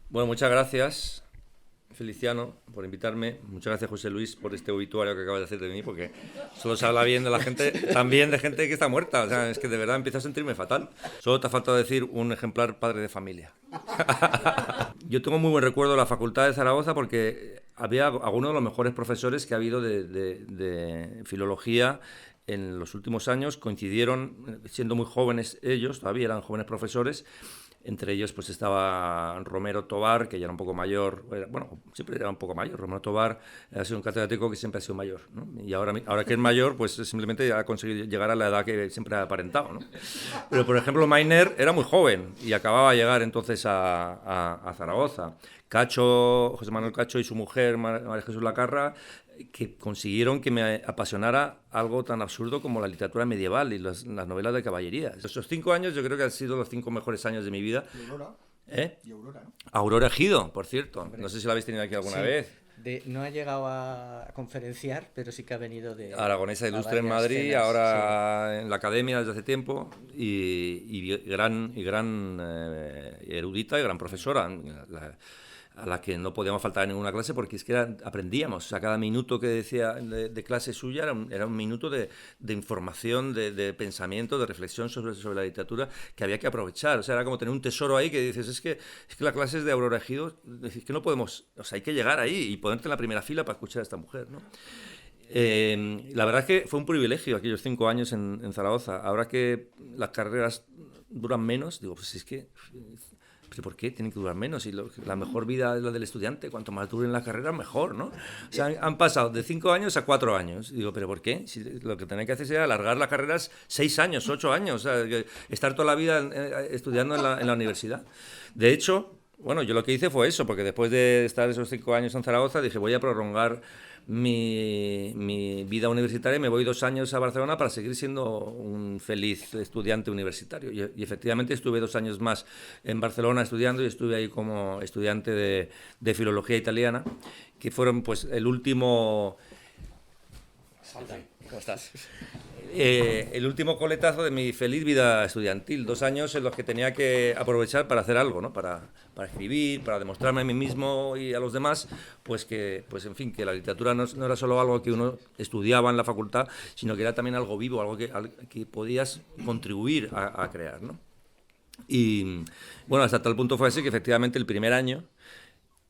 Bueno, muchas gracias, Feliciano, por invitarme. Muchas gracias, José Luis, por este obituario que acabas de hacer de mí, porque solo se habla bien de la gente, también de gente que está muerta. O sea, es que de verdad empiezo a sentirme fatal. Solo te ha faltado decir un ejemplar padre de familia. Yo tengo muy buen recuerdo de la Facultad de Zaragoza porque había algunos de los mejores profesores que ha habido de filología en los últimos años. Coincidieron, siendo muy jóvenes ellos, todavía eran jóvenes profesores. Entre ellos pues estaba Romero Tobar, que ya era un poco mayor, bueno, siempre era un poco mayor. Romero Tobar ha sido un catedrático que siempre ha sido mayor, ¿no? Y ahora que es mayor, pues simplemente ha conseguido llegar a la edad que siempre ha aparentado, ¿no? Pero, por ejemplo, Mainer era muy joven y acababa de llegar entonces a Zaragoza. Cacho, José Manuel Cacho y su mujer, María Jesús Lacarra, que consiguieron que me apasionara algo tan absurdo como la literatura medieval y las novelas de caballería. Esos 5 años yo creo que han sido los 5 mejores años de mi vida. Y Aurora. ¿Eh? Y Aurora, ¿no? Aurora Ejido, por cierto. Hombre. No sé si la habéis tenido aquí alguna Sí, vez. no ha llegado a conferenciar, pero sí que ha venido de Aragonesa Ilustre en varias Madrid, cenas, ahora en la academia desde hace tiempo, y gran erudita y gran profesora, a la que no podíamos faltar en ninguna clase porque es que aprendíamos. O sea, cada minuto que decía de clase suya era un minuto de información, de pensamiento, de reflexión sobre la literatura que había que aprovechar. O sea, era como tener un tesoro ahí que dices, es que la clase es de Aurora Ejido, es que no podemos, o sea, hay que llegar ahí y ponerte en la primera fila para escuchar a esta mujer, ¿no? La verdad es que fue un privilegio aquellos 5 años en Zaragoza. Ahora que las carreras duran menos, digo, pues es que... ¿Pero por qué tienen que durar menos? Y la mejor vida es la del estudiante. Cuanto más duren las carreras, mejor, ¿no? O sea, han pasado de 5 años a 4 años. Y digo, ¿pero por qué? Si lo que tenéis que hacer es alargar las carreras 6 años, 8 años. O sea, estar toda la vida estudiando en la universidad. De hecho, bueno, yo lo que hice fue eso, porque después de estar esos 5 años en Zaragoza, dije, voy a prolongar mi vida universitaria y me voy 2 años a Barcelona para seguir siendo un feliz estudiante universitario. Y efectivamente estuve 2 años más en Barcelona estudiando y estuve ahí como estudiante de filología italiana, que fueron pues el último... ¿Cómo estás? El último coletazo de mi feliz vida estudiantil. 2 años en los que tenía que aprovechar para hacer algo, ¿no? Para escribir, para demostrarme a mí mismo y a los demás, pues en fin, que la literatura no era solo algo que uno estudiaba en la facultad, sino que era también algo vivo, algo que podías contribuir a crear, ¿no? Y bueno, hasta tal punto fue así que efectivamente el primer año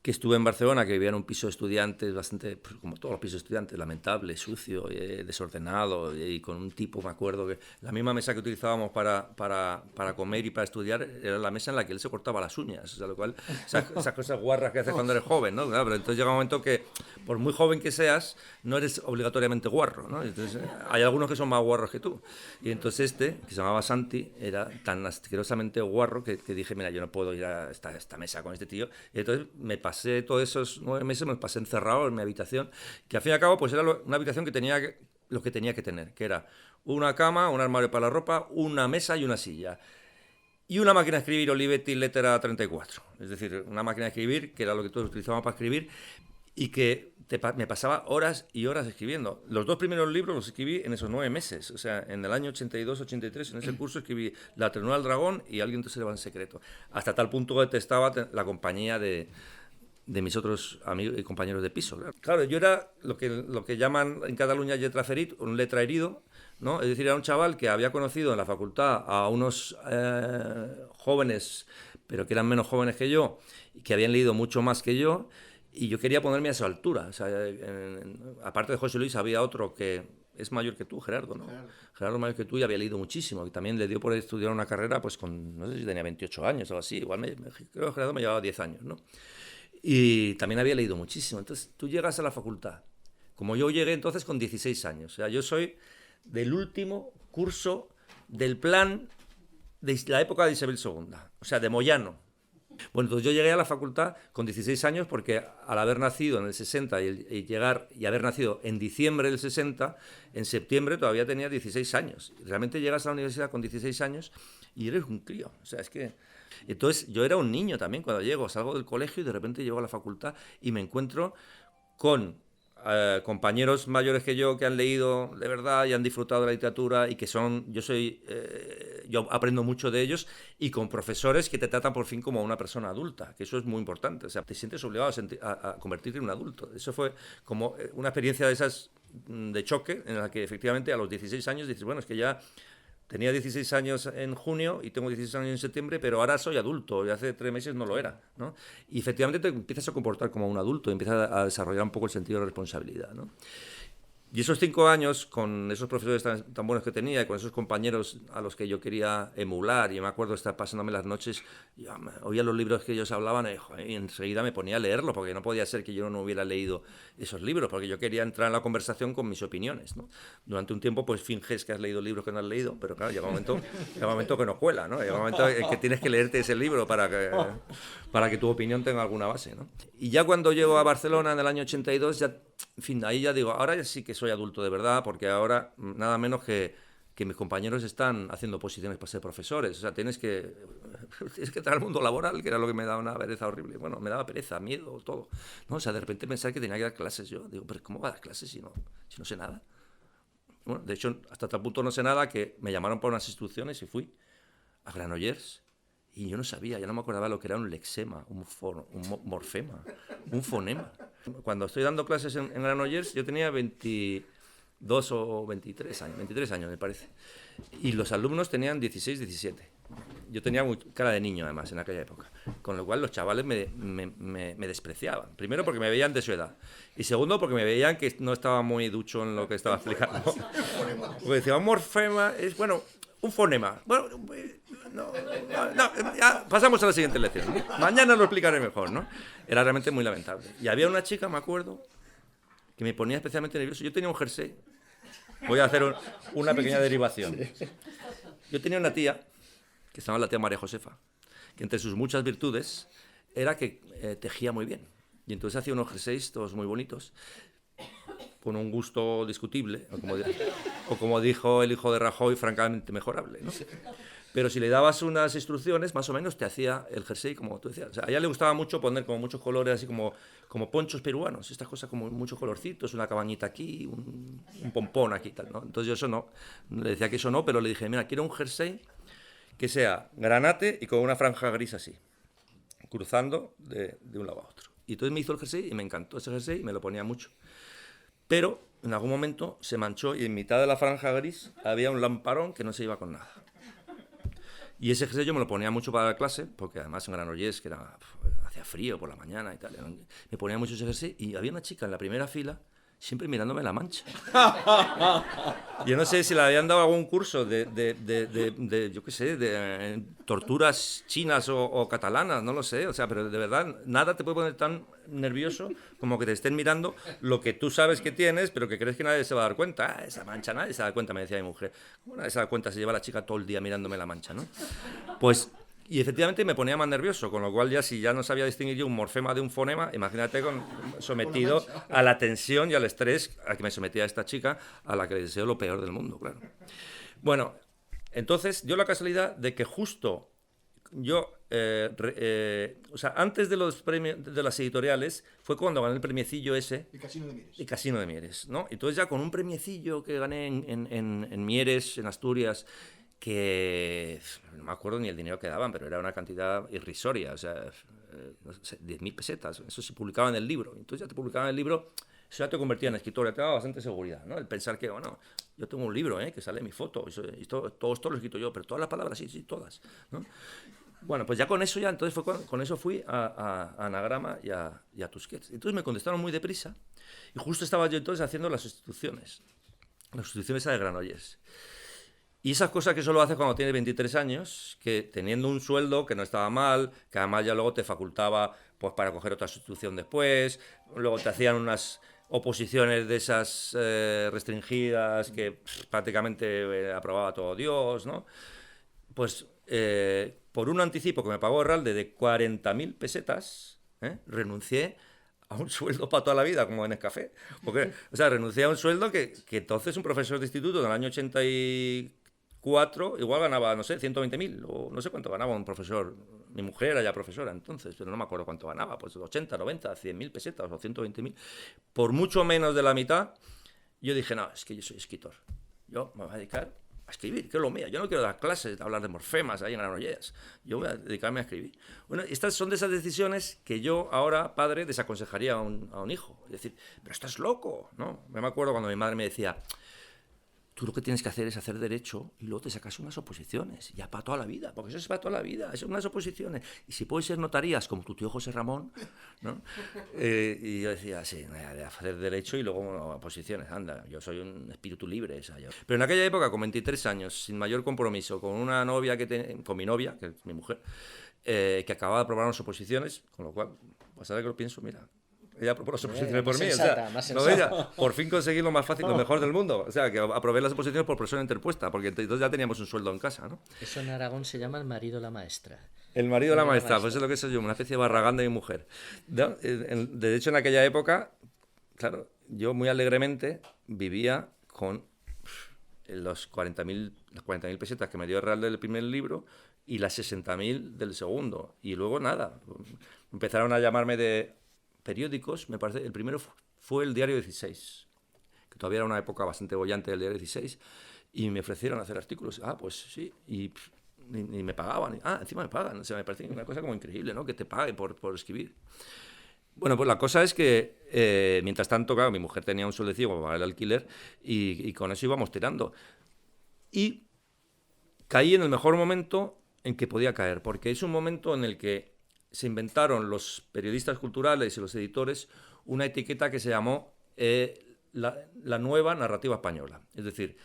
que estuve en Barcelona, que vivía en un piso de estudiantes bastante, pues, como todos los pisos de estudiantes, lamentable, sucio, desordenado, y con un tipo, me acuerdo, que la misma mesa que utilizábamos para comer y para estudiar era la mesa en la que él se cortaba las uñas, o sea, lo cual, esas cosas guarras que haces cuando eres joven, ¿no? Claro, pero entonces llega un momento que, por muy joven que seas, no eres obligatoriamente guarro, ¿no? Entonces, hay algunos que son más guarros que tú. Y entonces que se llamaba Santi, era tan asquerosamente guarro que dije, mira, yo no puedo ir a esta mesa con este tío. Y entonces me pasé todos esos 9 meses, me pasé encerrado en mi habitación, que al fin y al cabo pues era una habitación que tenía lo que tenía que tener, que era una cama, un armario para la ropa, una mesa y una silla. Y una máquina de escribir Olivetti Lettera 34. Es decir, una máquina de escribir, que era lo que todos utilizábamos para escribir, y que me pasaba horas y horas escribiendo. Los 2 primeros libros los escribí en esos 9 meses. O sea, en el año 82-83, en ese curso escribí La ternura del dragón y Alguien te se le va en secreto. Hasta tal punto que detestaba la compañía de mis otros amigos y compañeros de piso. Claro, yo era lo que llaman en Cataluña lletra ferit, un letra herido, ¿no? Es decir, era un chaval que había conocido en la facultad a unos jóvenes, pero que eran menos jóvenes que yo, y que habían leído mucho más que yo, y yo quería ponerme a su altura. O sea, aparte de José Luis, había otro que es mayor que tú, Gerardo, ¿no? Gerardo mayor que tú y había leído muchísimo, y también le dio por estudiar una carrera, pues con, no sé si tenía 28 años o así, igual creo que Gerardo me llevaba 10 años, ¿no? Y también había leído muchísimo. Entonces tú llegas a la facultad, como yo llegué entonces con 16 años, o sea, yo soy del último curso del plan de la época de Isabel II, o sea, de Moyano. Bueno, entonces yo llegué a la facultad con 16 años porque al haber nacido en el 60 y llegar y haber nacido en diciembre del 60, en septiembre todavía tenía 16 años. Realmente llegas a la universidad con 16 años y eres un crío. O sea, es que... Entonces yo era un niño también cuando llego, salgo del colegio y de repente llego a la facultad y me encuentro con compañeros mayores que yo que han leído de verdad y han disfrutado de la literatura y que son, yo aprendo mucho de ellos, y con profesores que te tratan por fin como una persona adulta, que eso es muy importante, o sea, te sientes obligado a convertirte en un adulto. Eso fue como una experiencia de esas de choque, en la que efectivamente a los 16 años dices, bueno, es que ya tenía 16 años en junio y tengo 16 años en septiembre, pero ahora soy adulto y hace 3 meses no lo era, ¿no? Y efectivamente te empiezas a comportar como un adulto y empiezas a desarrollar un poco el sentido de responsabilidad, ¿no? Y esos 5 años, con esos profesores tan buenos que tenía y con esos compañeros a los que yo quería emular, y me acuerdo estar pasándome las noches, yo oía los libros que ellos hablaban y enseguida me ponía a leerlo, porque no podía ser que yo no hubiera leído esos libros, porque yo quería entrar en la conversación con mis opiniones, ¿no? Durante un tiempo pues finges que has leído libros que no has leído, pero claro, llega un momento que no cuela, ¿no? Llega un momento en que tienes que leerte ese libro para que tu opinión tenga alguna base, ¿no? Y ya cuando llego a Barcelona en el año 82, ya, en fin, ahí ya digo, ahora ya sí que soy adulto de verdad, porque ahora nada menos que mis compañeros están haciendo oposiciones para ser profesores. O sea, tienes que entrar al mundo laboral, que era lo que me daba una pereza horrible. Bueno, me daba pereza, miedo, todo, ¿no? O sea, de repente pensar que tenía que dar clases. Yo digo, pero ¿cómo va a dar clases si no sé nada? Bueno, de hecho, hasta tal punto no sé nada que me llamaron para unas instrucciones y fui a Granollers. Y yo no sabía, ya no me acordaba lo que era un lexema, un morfema, un fonema. Cuando estoy dando clases en Granollers, yo tenía 22 o 23 años me parece. Y los alumnos tenían 16, 17. Yo tenía cara de niño, además, en aquella época. Con lo cual los chavales me despreciaban. Primero porque me veían de su edad. Y segundo porque me veían que no estaba muy ducho en lo que estaba explicando. Porque decía, un morfema es, bueno, un fonema. Bueno, ya pasamos a la siguiente lección, ¿no? Mañana lo explicaré mejor, ¿no? Era realmente muy lamentable. Y había una chica, me acuerdo, que me ponía especialmente nervioso. Yo tenía un jersey. Voy a hacer una pequeña derivación. Yo tenía una tía, que se llama la tía María Josefa, que entre sus muchas virtudes era que tejía muy bien. Y entonces hacía unos jerseys todos muy bonitos, con un gusto discutible, o como dijo el hijo de Rajoy, francamente mejorable, ¿no? Pero si le dabas unas instrucciones, más o menos te hacía el jersey como tú decías. O sea, a ella le gustaba mucho poner como muchos colores, así como ponchos peruanos, estas cosas como muchos colorcitos, una cabañita aquí, un pompón aquí, tal, ¿no? Entonces yo eso no, le decía que eso no, pero le dije, mira, quiero un jersey que sea granate y con una franja gris así, cruzando de un lado a otro. Y entonces me hizo el jersey y me encantó ese jersey y me lo ponía mucho. Pero en algún momento se manchó y en mitad de la franja gris había un lamparón que no se iba con nada. Y ese jersey yo me lo ponía mucho para la clase, porque además en Granollers, que hacía frío por la mañana y tal, me ponía mucho ese jersey y había una chica en la primera fila siempre mirándome la mancha. Yo no sé si le habían dado algún curso de yo qué sé, de torturas chinas o catalanas, no lo sé, o sea, pero de verdad nada te puede poner tan nervioso como que te estén mirando lo que tú sabes que tienes, pero que crees que nadie se va a dar cuenta. Ah, esa mancha nadie se da cuenta, me decía mi mujer. ¿Cómo nadie se da cuenta? Se lleva la chica todo el día mirándome la mancha, ¿no? Pues... Y efectivamente me ponía más nervioso, con lo cual ya si ya no sabía distinguir yo un morfema de un fonema, imagínate sometido a la tensión y al estrés a que me sometía esta chica, a la que le deseo lo peor del mundo, claro. Bueno, entonces dio la casualidad de que justo yo, o sea, antes de los premios de las editoriales, fue cuando gané el premiecillo ese. El Casino de Mieres. El Casino de Mieres, ¿no? Entonces ya con un premiecillo que gané en Mieres, en Asturias, que no me acuerdo ni el dinero que daban, pero era una cantidad irrisoria, o sea, no sé, 10.000 pesetas, eso se publicaba en el libro. Entonces ya te publicaban el libro, eso ya te convertía en escritor, ya te daba bastante seguridad, ¿no? El pensar que, bueno, yo tengo un libro, que sale mi foto, y todo esto lo he escrito yo, pero todas las palabras, sí, todas, ¿no? Bueno, pues ya con eso entonces con eso fui a Anagrama y a Tusquets. Entonces me contestaron muy deprisa, y justo estaba yo entonces haciendo las sustituciones a de Granollers. Y esas cosas que solo haces cuando tienes 23 años, que teniendo un sueldo que no estaba mal, que además ya luego te facultaba pues para coger otra sustitución después, luego te hacían unas oposiciones de esas restringidas que prácticamente aprobaba todo Dios, ¿no? Pues por un anticipo que me pagó Herralde de 40.000 pesetas, renuncié a un sueldo para toda la vida, como en Nescafé. Porque, o sea, renuncié a un sueldo que entonces un profesor de instituto en el año 84 4, igual ganaba, no sé, 120.000 o no sé cuánto ganaba un profesor. Mi mujer era ya profesora entonces, pero no me acuerdo cuánto ganaba, pues 80, 90, 100.000 pesetas o 120.000. Por mucho menos de la mitad, yo dije, no, es que yo soy escritor. Yo me voy a dedicar a escribir, que es lo mío. Yo no quiero dar clases, hablar de morfemas ahí en Granollers. Yo voy a dedicarme a escribir. Bueno, estas son de esas decisiones que yo ahora, padre, desaconsejaría a un hijo. Es decir, pero estás loco, ¿no? Me acuerdo cuando mi madre me decía, tú lo que tienes que hacer es hacer derecho y luego te sacas unas oposiciones, ya para toda la vida, porque eso es para toda la vida, son unas oposiciones. Y si puedes ser notarías, como tu tío José Ramón, ¿no? Y yo decía, sí, de hacer derecho y luego oposiciones, anda, yo soy un espíritu libre, esa yo. Pero en aquella época, con 23 años, sin mayor compromiso, con una novia con mi novia, que es mi mujer, que acababa de aprobar unas oposiciones, con lo cual, pues ahora que lo pienso, mira, ella aprobó las oposiciones por mí, sensata, o sea, no, ella, por fin conseguí lo más fácil, lo mejor del mundo, o sea, que aprobé las oposiciones por persona interpuesta, porque entonces ya teníamos un sueldo en casa, ¿no? Eso en Aragón se llama el marido la maestra. El marido de la maestra, pues es lo que soy yo, una especie de Barragán de mi mujer. De hecho, en aquella época, claro, yo muy alegremente vivía con los 40.000 pesetas que me dio el Real del primer libro y las 60.000 del segundo. Y luego nada, empezaron a llamarme de periódicos, me parece, el primero fue el Diario 16, que todavía era una época bastante bollante del Diario 16, y me ofrecieron hacer artículos. Ah, pues sí, y ni me pagaban. Encima me pagan. O sea, me parece una cosa como increíble, ¿no? Que te pague por escribir. Bueno, pues la cosa es que, mientras tanto, claro, mi mujer tenía un sueldecillo para pagar el alquiler y con eso íbamos tirando. Y caí en el mejor momento en que podía caer, porque es un momento en el que se inventaron los periodistas culturales y los editores una etiqueta que se llamó la nueva narrativa española. Es decir,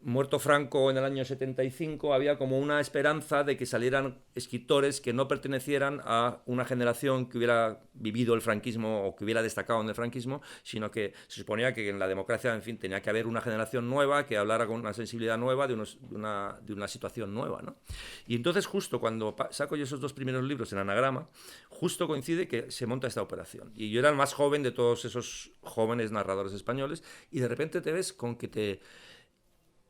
muerto Franco en el año 75, había como una esperanza de que salieran escritores que no pertenecieran a una generación que hubiera vivido el franquismo o que hubiera destacado en el franquismo, sino que se suponía que en la democracia, en fin, tenía que haber una generación nueva que hablara con una sensibilidad nueva de una situación nueva, ¿no? Y entonces justo cuando saco yo esos 2 primeros libros en Anagrama, justo coincide que se monta esta operación. Y yo era el más joven de todos esos jóvenes narradores españoles y de repente te ves con que te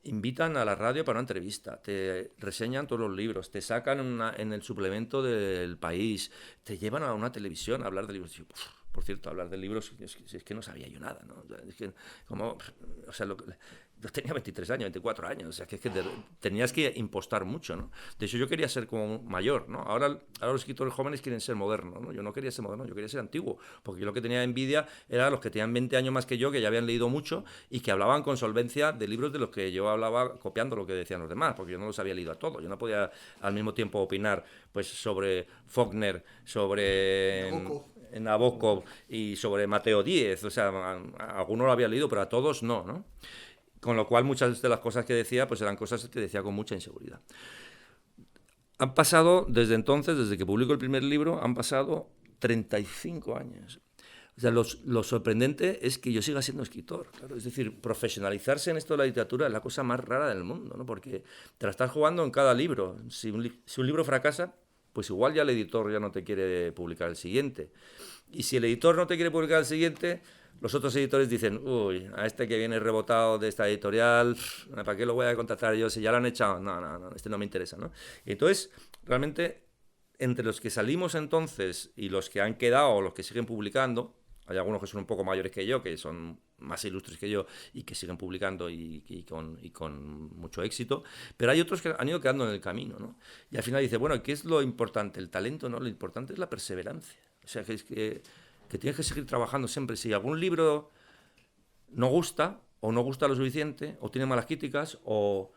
invitan a la radio para una entrevista, te reseñan todos los libros, te sacan en el suplemento del País, te llevan a una televisión a hablar de libros. Yo, por cierto, hablar de libros es que no sabía yo nada, ¿no? Es que, como, o sea, yo tenía 23 años, 24 años, o sea, que tenías que impostar mucho, ¿no? De hecho, yo quería ser como mayor, ¿no? Ahora los escritores jóvenes quieren ser modernos, ¿no? Yo no quería ser moderno, yo quería ser antiguo, porque yo lo que tenía envidia era los que tenían 20 años más que yo, que ya habían leído mucho y que hablaban con solvencia de libros de los que yo hablaba copiando lo que decían los demás, porque yo no los había leído a todos, yo no podía al mismo tiempo opinar pues sobre Faulkner, sobre Nabokov y sobre Mateo Díez, o sea, a algunos lo había leído, pero a todos no, ¿no? Con lo cual muchas de las cosas que decía pues eran cosas que decía con mucha inseguridad. Han pasado, desde entonces, desde que publico el primer libro, han pasado 35 años. O sea, lo sorprendente es que yo siga siendo escritor, claro. Es decir, profesionalizarse en esto de la literatura es la cosa más rara del mundo, ¿no? Porque te la estás jugando en cada libro. Si un libro fracasa, pues igual ya el editor ya no te quiere publicar el siguiente. Y si el editor no te quiere publicar el siguiente, los otros editores dicen, uy, a este que viene rebotado de esta editorial, ¿para qué lo voy a contratar yo? Si ya lo han echado, no, este no me interesa, ¿no? Y entonces, realmente, entre los que salimos entonces y los que han quedado o los que siguen publicando, hay algunos que son un poco mayores que yo, que son más ilustres que yo y que siguen publicando y con mucho éxito, pero hay otros que han ido quedando en el camino, ¿no? Y al final dice, bueno, ¿qué es lo importante? El talento, ¿no? Lo importante es la perseverancia. O sea, que tienes que seguir trabajando siempre. Si algún libro no gusta, o no gusta lo suficiente, o tiene malas críticas, o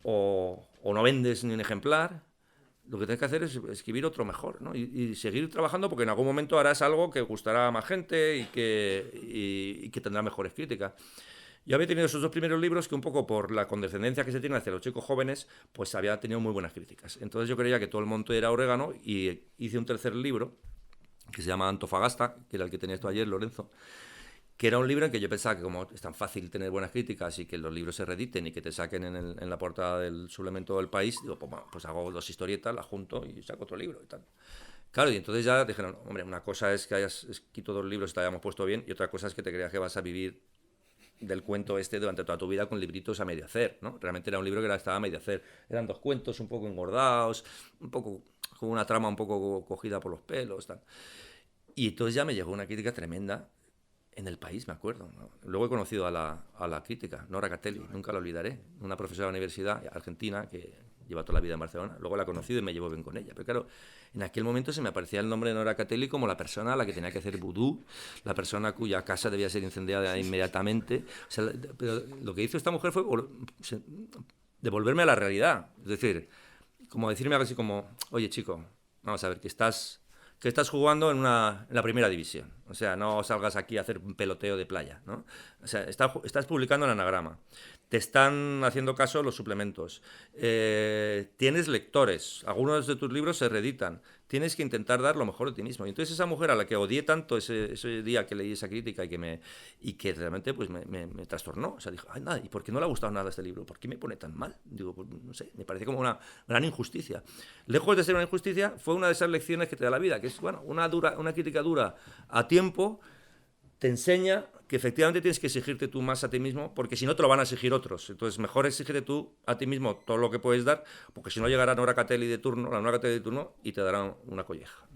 no vendes ni un ejemplar, lo que tienes que hacer es escribir otro mejor, ¿no? Y seguir trabajando, porque en algún momento harás algo que gustará a más gente y que tendrá mejores críticas. Yo había tenido esos 2 primeros libros que un poco por la condescendencia que se tiene hacia los chicos jóvenes, pues había tenido muy buenas críticas. Entonces yo creía que todo el monte era orégano y hice un tercer libro que se llama Antofagasta, que era el que tenías tú ayer, Lorenzo, que era un libro en que yo pensaba que como es tan fácil tener buenas críticas y que los libros se reediten y que te saquen en la portada del suplemento del País, digo, pues hago 2 historietas, las junto y saco otro libro y tal. Claro, y entonces ya dijeron, hombre, una cosa es que hayas escrito 2 libros y te hayamos puesto bien y otra cosa es que te creas que vas a vivir del cuento este durante toda tu vida con libritos a medio hacer, ¿no? Realmente era un libro que estaba a medio hacer. Eran 2 cuentos un poco engordados, un poco con una trama un poco cogida por los pelos, tal. Y entonces ya me llegó una crítica tremenda en El País, me acuerdo, ¿no? Luego he conocido a la crítica, Nora Catelli, nunca la olvidaré, una profesora de la universidad argentina que lleva toda la vida en Barcelona. Luego la he conocido y me llevo bien con ella. Pero claro, en aquel momento se me aparecía el nombre de Nora Catelli como la persona a la que tenía que hacer vudú, la persona cuya casa debía ser incendiada inmediatamente. O sea, pero lo que hizo esta mujer fue devolverme a la realidad. Es decir, como decirme algo así como, oye chico, vamos a ver, que estás jugando en la primera división. O sea, no salgas aquí a hacer un peloteo de playa, ¿no? O sea, estás publicando en Anagrama. Te están haciendo caso los suplementos. Tienes lectores. Algunos de tus libros se reeditan. Tienes que intentar dar lo mejor de ti mismo. Y entonces esa mujer a la que odié tanto ese día que leí esa crítica y que realmente pues me trastornó. O sea, dijo, ay, nada, ¿y por qué no le ha gustado nada este libro? ¿Por qué me pone tan mal? Digo, pues no sé, me parece como una gran injusticia. Lejos de ser una injusticia, fue una de esas lecciones que te da la vida, que es, bueno, una crítica dura a tiempo, te enseña que efectivamente tienes que exigirte tú más a ti mismo, porque si no te lo van a exigir otros. Entonces, mejor exígete tú a ti mismo todo lo que puedes dar, porque si no llegará Nora Catelli de turno, la Nora Catelli de turno, y te darán una colleja.